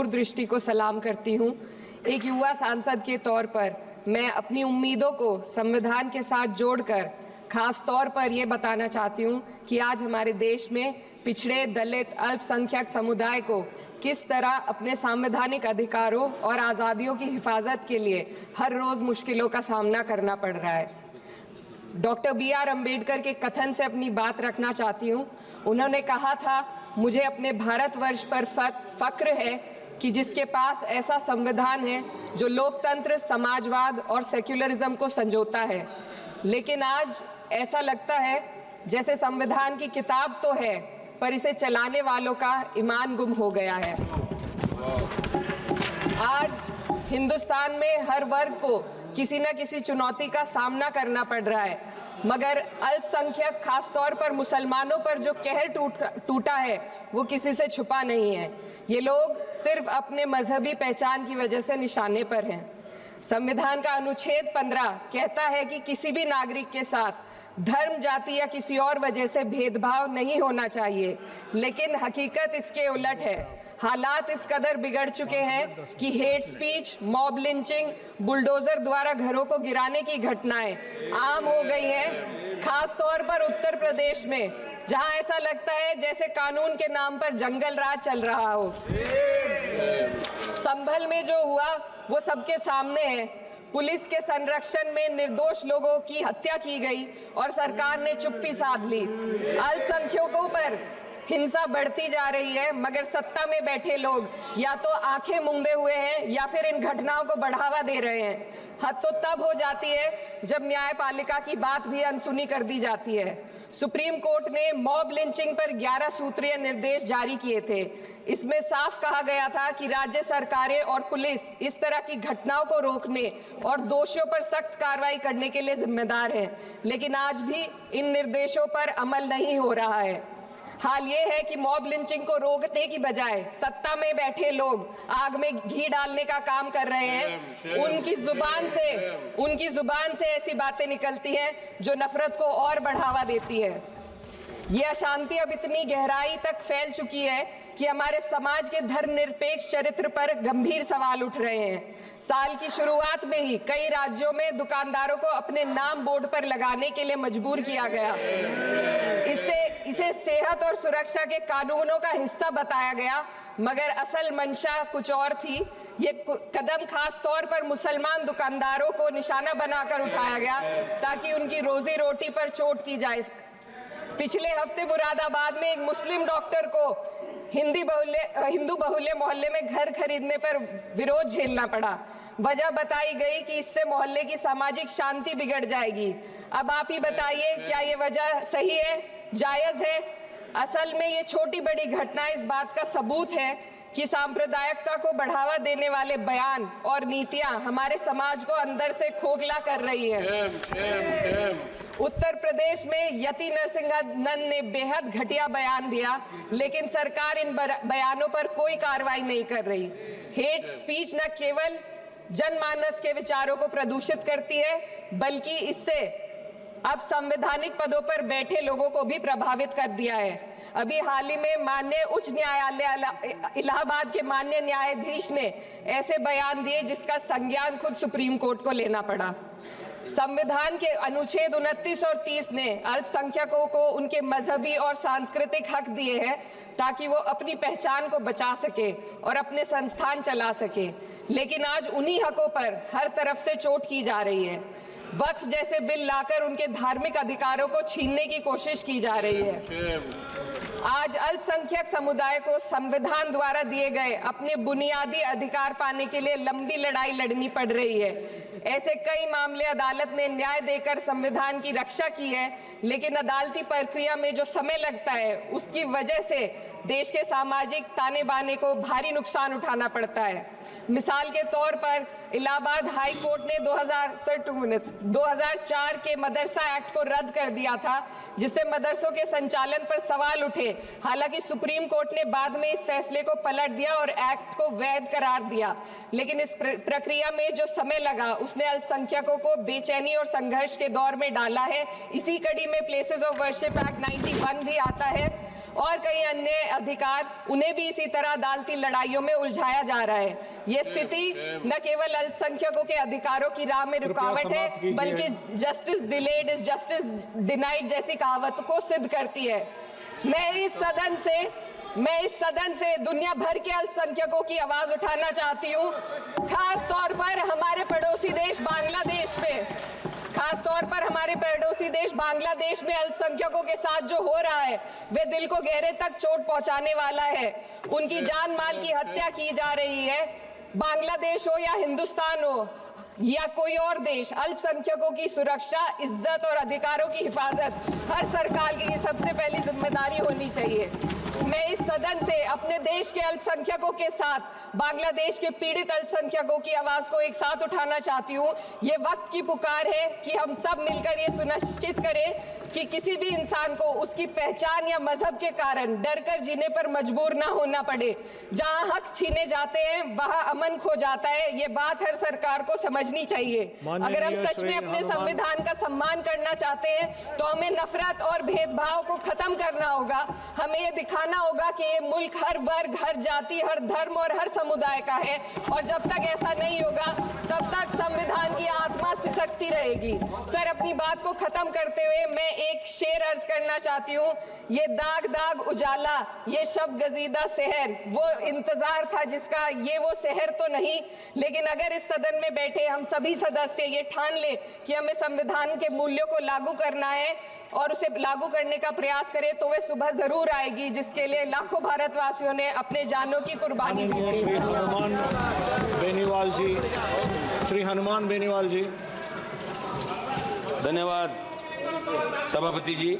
दूरदृष्टि को सलाम करती हूँ। एक युवा सांसद के तौर पर मैं अपनी उम्मीदों को संविधान के साथ जोड़कर खास तौर पर ये बताना चाहती हूँ कि आज हमारे देश में पिछड़े, दलित, अल्पसंख्यक समुदाय को किस तरह अपने संवैधानिक अधिकारों और आज़ादियों की हिफाजत के लिए हर रोज़ मुश्किलों का सामना करना पड़ रहा है। Doctor B.R. अम्बेडकर के कथन से अपनी बात रखना चाहती हूँ। उन्होंने कहा था, मुझे अपने भारतवर्ष पर फक्र है कि जिसके पास ऐसा संविधान है जो लोकतंत्र, समाजवाद और सेक्युलरिज्म को संजोता है। लेकिन आज ऐसा लगता है जैसे संविधान की किताब तो है पर इसे चलाने वालों का ईमान गुम हो गया है। आज हिंदुस्तान में हर वर्ग को किसी न किसी चुनौती का सामना करना पड़ रहा है, मगर अल्पसंख्यक, खासतौर पर मुसलमानों पर जो कहर टूटा है वो किसी से छुपा नहीं है। ये लोग सिर्फ अपने मजहबी पहचान की वजह से निशाने पर हैं। संविधान का अनुच्छेद 15 कहता है कि किसी भी नागरिक के साथ धर्म, जाति या किसी और वजह से भेदभाव नहीं होना चाहिए, लेकिन हकीकत इसके उलट है। हालात इस कदर बिगड़ चुके हैं कि hate speech, mob lynching, bulldozer द्वारा घरों को गिराने की घटनाएं आम हो गई हैं, खास तौर पर उत्तर प्रदेश में, जहां ऐसा लगता है जैसे कानून के नाम पर जंगल राज चल रहा हो। संभल में जो हुआ वो सबके सामने है। पुलिस के संरक्षण में निर्दोष लोगों की हत्या की गई और सरकार ने चुप्पी साध ली। अल्पसंख्यकों पर हिंसा बढ़ती जा रही है, मगर सत्ता में बैठे लोग या तो आंखें मूंदे हुए हैं या फिर इन घटनाओं को बढ़ावा दे रहे हैं। हद तो तब हो जाती है जब न्यायपालिका की बात भी अनसुनी कर दी जाती है। सुप्रीम कोर्ट ने मॉब लिंचिंग पर 11 सूत्रीय निर्देश जारी किए थे। इसमें साफ कहा गया था कि राज्य सरकारें और पुलिस इस तरह की घटनाओं को रोकने और दोषियों पर सख्त कार्रवाई करने के लिए जिम्मेदार हैं, लेकिन आज भी इन निर्देशों पर अमल नहीं हो रहा है। हाल ये है कि मॉब लिंचिंग को रोकने की बजाय सत्ता में बैठे लोग आग में घी डालने का काम कर रहे हैं। उनकी जुबान से ऐसी बातें निकलती हैं जो नफरत को और बढ़ावा देती है। ये अशांति अब इतनी गहराई तक फैल चुकी है कि हमारे समाज के धर्मनिरपेक्ष चरित्र पर गंभीर सवाल उठ रहे हैं। साल की शुरुआत में ही कई राज्यों में दुकानदारों को अपने नाम बोर्ड पर लगाने के लिए मजबूर किया गया। इसे सेहत और सुरक्षा के कानूनों का हिस्सा बताया गया, मगर असल मंशा कुछ और थी। ये कदम खास तौर पर मुसलमान दुकानदारों को निशाना बनाकर उठाया गया ताकि उनकी रोजी रोटी पर चोट की जाए। पिछले हफ्ते मुरादाबाद में एक मुस्लिम डॉक्टर को हिंदू बहुल्य मोहल्ले में घर खरीदने पर विरोध झेलना पड़ा। वजह बताई गई कि इससे मोहल्ले की सामाजिक शांति बिगड़ जाएगी। अब आप ही बताइए, क्या ये वजह सही है, जायज है? असल में ये छोटी बड़ी घटनाएं इस बात का सबूत है कि सांप्रदायिकता को बढ़ावा देने वाले बयान और नीतियां हमारे समाज को अंदर से खोखला कर रही है। उत्तर प्रदेश में यति नरसिंहन ने बेहद घटिया बयान दिया, लेकिन सरकार इन बयानों पर कोई कार्रवाई नहीं कर रही। हेट स्पीच न केवल जनमानस के विचारों को प्रदूषित करती है, बल्कि इससे अब संवैधानिक पदों पर बैठे लोगों को भी प्रभावित कर दिया है। अभी हाल ही में माननीय उच्च न्यायालय इलाहाबाद के माननीय न्यायाधीश ने ऐसे बयान दिए जिसका संज्ञान खुद सुप्रीम कोर्ट को लेना पड़ा। संविधान के अनुच्छेद 29 और 30 ने अल्पसंख्यकों को उनके मजहबी और सांस्कृतिक हक दिए हैं ताकि वो अपनी पहचान को बचा सके और अपने संस्थान चला सके, लेकिन आज उन्हीं हकों पर हर तरफ से चोट की जा रही है। वक्फ जैसे बिल लाकर उनके धार्मिक अधिकारों को छीनने की कोशिश की जा रही है। आज अल्पसंख्यक समुदाय को संविधान द्वारा दिए गए अपने बुनियादी अधिकार पाने के लिए लंबी लड़ाई लड़नी पड़ रही है। ऐसे कई मामले अदालत ने न्याय देकर संविधान की रक्षा की है, लेकिन अदालती प्रक्रिया में जो समय लगता है उसकी वजह से देश के सामाजिक ताने बाने को भारी नुकसान उठाना पड़ता है। मिसाल के तौर पर इलाहाबाद हाई कोर्ट ने 2004 के मदरसा एक्ट को रद्द कर दिया था, जिससे मदरसों के संचालन पर सवाल उठे। हालांकि सुप्रीम कोर्ट ने बाद में इस फैसले को पलट दिया और एक्ट को वैध करार दिया, लेकिन इस प्रक्रिया में जो समय लगा उसने अल्पसंख्यकों को बेचैनी और संघर्ष के दौर में डाला है। इसी कड़ी में प्लेसेस ऑफ वर्शिप एक्ट 91 भी आता है और कई अन्य अधिकार, उन्हें भी इसी तरह अदालती लड़ाइयों में उलझाया जा रहा है। ये स्थिति न केवल अल्पसंख्यकों के अधिकारों की राह में रुकावट है, बल्कि justice delayed is justice denied जैसी कहावत को सिद्ध करती है। मैं इस सदन से दुनिया भर के अल्पसंख्यकों की आवाज उठाना चाहती हूँ, खास तौर पर हमारे पड़ोसी देश बांग्लादेश में अल्पसंख्यकों के साथ जो हो रहा है वे दिल को गहरे तक चोट पहुंचाने वाला है। उनकी जान माल की हत्या की जा रही है। बांग्लादेश हो या हिंदुस्तान हो या कोई और देश, अल्पसंख्यकों की सुरक्षा, इज्जत और अधिकारों की हिफाजत हर सरकार की सबसे पहली जिम्मेदारी होनी चाहिए। मैं इस सदन से अपने देश के अल्पसंख्यकों के साथ बांग्लादेश के पीड़ित अल्पसंख्यकों की आवाज को एक साथ उठाना चाहती हूँ। ये वक्त की पुकार है कि हम सब मिलकर ये सुनिश्चित करें कि किसी भी इंसान को उसकी पहचान या मजहब के कारण डरकर जीने पर मजबूर ना होना पड़े। जहाँ हक छीने जाते हैं वहाँ अमन खो जाता है। ये बात हर सरकार को समझनी चाहिए। अगर हम सच में अपने संविधान का सम्मान करना चाहते हैं तो हमें नफरत और भेदभाव को खत्म करना होगा। हमें ये दिखाना होगा कि ये मुल्क हर वर्ग, हर जाति, हर धर्म और हर समुदाय का है, और जब तक ऐसा नहीं होगा तब तक संविधान की आत्मा सिसकती रहेगी। सर, अपनी बात को खत्म करते हुए मैं एक शेर अर्ज करना चाहती हूँ। ये दाग दाग उजाला, ये शब गजीदा शहर, वो इंतजार था जिसका, ये वो शहर तो नहीं। लेकिन अगर इस सदन में बैठे हम सभी सदस्य ये ठान ले कि हमें संविधान के मूल्यों को लागू करना है और उसे लागू करने का प्रयास करें, तो वह सुबह जरूर आएगी जिसके लिए लाखों भारतवासियों ने अपने जानों की कुर्बानी दी थी। श्री हनुमान बेनीवाल जी। धन्यवाद सभापति जी।